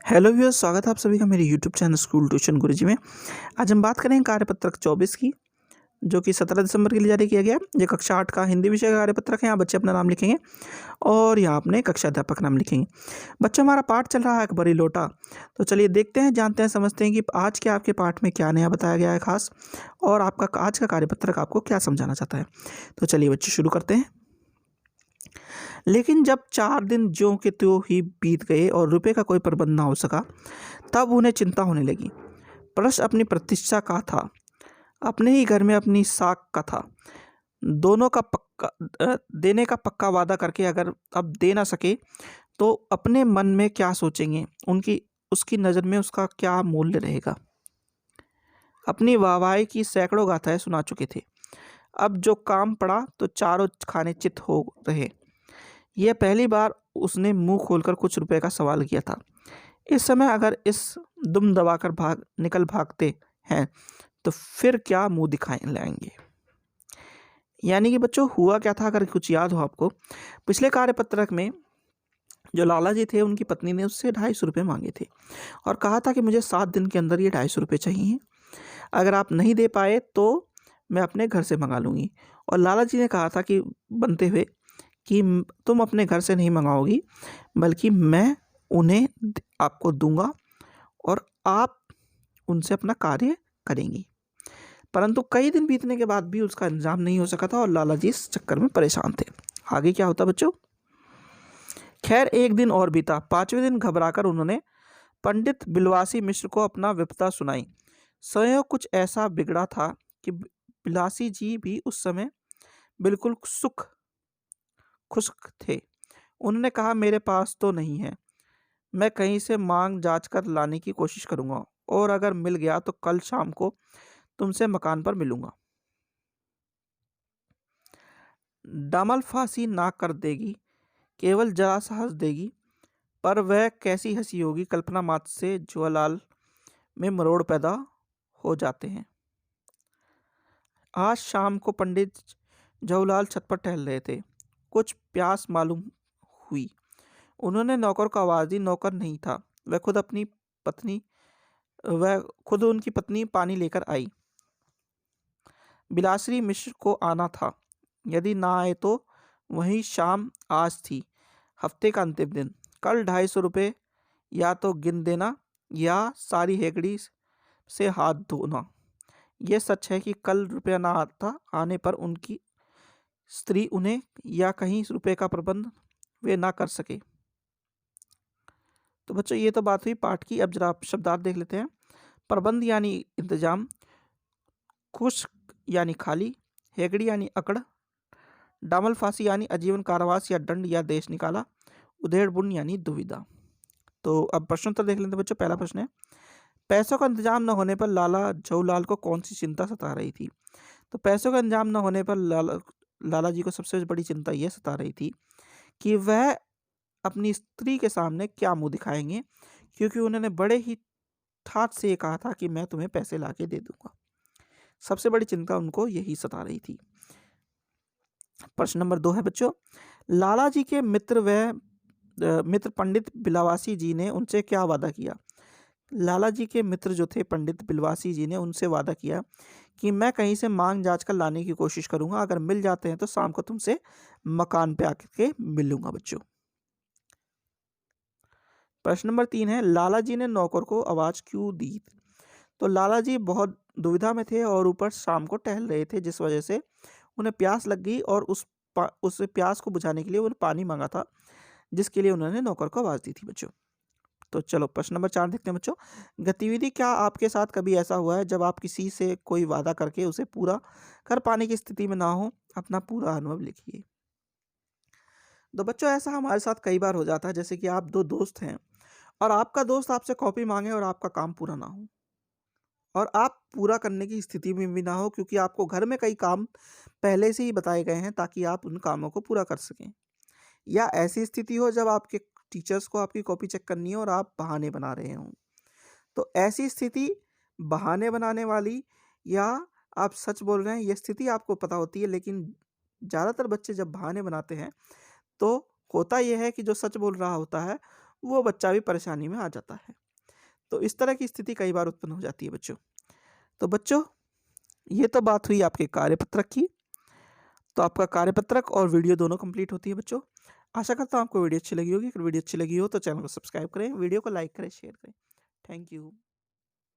Hello viewers, स्वागत है आप सभी का मेरे यूट्यूब चैनल स्कूल ट्यूशन गुरुजी में। आज हम बात करेंगे कार्यपत्रक 24 की, जो कि 17 दिसंबर के लिए जारी किया गया है। ये कक्षा 8 का हिंदी विषय का कार्यपत्रक है। यहाँ बच्चे अपना नाम लिखेंगे और यहाँ अपने कक्षा अध्यापक नाम लिखेंगे। बच्चों, हमारा पाठ चल रहा है अकबरी लोटा। तो चलिए देखते हैं, जानते हैं, समझते हैं कि आज के आपके पाठ में क्या नया बताया गया है खास, और आपका आज का कार्यपत्रक आपको क्या समझाना चाहता है। तो चलिए बच्चे शुरू करते हैं। लेकिन जब 4 दिन ज्यों के त्यों ही बीत गए और रुपए का कोई प्रबंध न हो सका, तब उन्हें चिंता होने लगी। प्रश्न अपनी प्रतिष्ठा का था, अपने ही घर में अपनी साख का था। दोनों का देने का पक्का वादा करके अगर अब दे ना सके तो अपने मन में क्या सोचेंगे, उसकी नज़र में उसका क्या मूल्य रहेगा। अपनी वाहवाही की सैकड़ों गाथाएं सुना चुके थे। अब जो काम पड़ा तो चारों खाने चित हो रहे। यह पहली बार उसने मुंह खोलकर कुछ रुपए का सवाल किया था। इस समय अगर इस दुम दबाकर भागते हैं तो फिर क्या मुंह दिखाए लाएंगे। यानी कि बच्चों, हुआ क्या था, अगर कुछ याद हो आपको, पिछले कार्यपत्रक में जो लाला जी थे, उनकी पत्नी ने उससे 250 रुपये मांगे थे और कहा था कि मुझे 7 दिन के अंदर ये 250 रुपये चाहिए। अगर आप नहीं दे पाए तो मैं अपने घर से मंगा लूँगी। और लाला जी ने कहा था कि बनते हुए कि तुम अपने घर से नहीं मंगाओगी, बल्कि मैं उन्हें आपको दूंगा और आप उनसे अपना कार्य करेंगी। परंतु कई दिन बीतने के बाद भी उसका इंतजाम नहीं हो सका था और लाला जी इस चक्कर में परेशान थे। आगे क्या होता बच्चों? खैर, एक दिन और बीता। 5वें दिन घबराकर उन्होंने पंडित बिलवासी मिश्र को अपना विपदा सुनाई। संयोग कुछ ऐसा बिगड़ा था कि बिलासी जी भी उस समय बिल्कुल खुश्क थे। उन्होंने कहा, मेरे पास तो नहीं है, मैं कहीं से मांग जांच कर लाने की कोशिश करूंगा और अगर मिल गया तो कल शाम को तुमसे मकान पर मिलूंगा। डामल फांसी ना कर देगी, केवल जरा सा हंस देगी, पर वह कैसी हंसी होगी, कल्पना मात्र से जुआलाल में मरोड़ पैदा हो जाते हैं। आज शाम को पंडित जवाहरलाल छत पर टहल रहे थे। कुछ प्यास मालूम हुई। उन्होंने नौकर को आवाज़ दी। नौकर नहीं था, वह खुद उनकी पत्नी पानी लेकर आई। बिलासरी मिश्र को आना था। यदि ना आए तो वही शाम आज थी, हफ्ते का अंतिम दिन। कल 250 रुपये या तो गिन देना या सारी हेकड़ी से हाथ धोना। यह सच है कि कल रुपया ना आता, आने पर उनकी स्त्री उन्हें या कहीं रुपये का प्रबंध वे ना कर सके। तो बच्चों, ये तो बात हुई पाठ की। अब जरा आप शब्दार्थ देख लेते हैं। प्रबंध यानी इंतजाम, खुश्क यानी खाली, हेगड़ी यानी अकड़, डामल फांसी यानी आजीवन कारावास या दंड या देश निकाला, उधेड़ बुन यानी दुविधा। तो अब प्रश्नोत्तर देख लेते हैं बच्चों। पहला प्रश्न है, पैसों का इंतजाम न होने पर लाला जवाहरलाल को कौन सी चिंता सता रही थी? तो पैसों का इंतजाम न होने पर लाला जी को सबसे बड़ी चिंता यह सता रही थी कि वह अपनी स्त्री के सामने क्या मुंह दिखाएंगे, क्योंकि उन्होंने बड़े ही ठाट से ये कहा था कि मैं तुम्हें पैसे ला के दे दूंगा। सबसे बड़ी चिंता उनको यही सता रही थी। प्रश्न नंबर 2 है बच्चों, लाला जी के मित्र पंडित बिलावासी जी ने उनसे क्या वादा किया? लाला जी के मित्र जो थे पंडित बिलवासी जी ने उनसे वादा किया कि मैं कहीं से मांग जांच कर लाने की कोशिश करूंगा, अगर मिल जाते हैं तो शाम को तुमसे मकान पे आकर के मिलूंगा बच्चों। प्रश्न नंबर 3 है, लाला जी ने नौकर को आवाज क्यों दी? तो लाला जी बहुत दुविधा में थे और ऊपर शाम को टहल रहे थे, जिस वजह से उन्हें प्यास लग गई और उस प्यास को बुझाने के लिए उन्हें पानी मांगा था, जिसके लिए उन्होंने नौकर को आवाज दी थी बच्चों। तो चलो प्रश्न नंबर 4 देखते हैं बच्चों। गतिविधि, क्या आपके साथ कभी ऐसा हुआ है जब आप किसी से कोई वादा करके उसे पूरा कर पाने की स्थिति में ना हो? अपना पूरा अनुभव लिखिए। तो बच्चों, ऐसा हमारे साथ कई बार हो जाता है, जैसे कि आप दो दोस्त हैं और आपका दोस्त आपसे कॉपी मांगे और आपका काम पूरा ना हो और आप पूरा करने की स्थिति में भी ना हो, क्योंकि आपको घर में कई काम पहले से ही बताए गए हैं ताकि आप उन कामों को पूरा कर सकें। या ऐसी स्थिति हो जब आपके टीचर्स को आपकी कॉपी चेक करनी है और आप बहाने बना रहे हों। तो ऐसी स्थिति बहाने बनाने वाली या आप सच बोल रहे हैं, ये स्थिति आपको पता होती है, लेकिन ज़्यादातर बच्चे जब बहाने बनाते हैं तो होता यह है कि जो सच बोल रहा होता है वो बच्चा भी परेशानी में आ जाता है। तो इस तरह की स्थिति कई बार उत्पन्न हो जाती है बच्चों। तो बच्चों, ये तो बात हुई आपके कार्यपत्रक की। तो आपका कार्यपत्रक और वीडियो दोनों कंप्लीट होती है बच्चों। आशा करता हूँ आपको वीडियो अच्छी लगी होगी। अगर वीडियो अच्छी लगी हो तो चैनल को सब्सक्राइब करें, वीडियो को लाइक करें, शेयर करें। Thank you.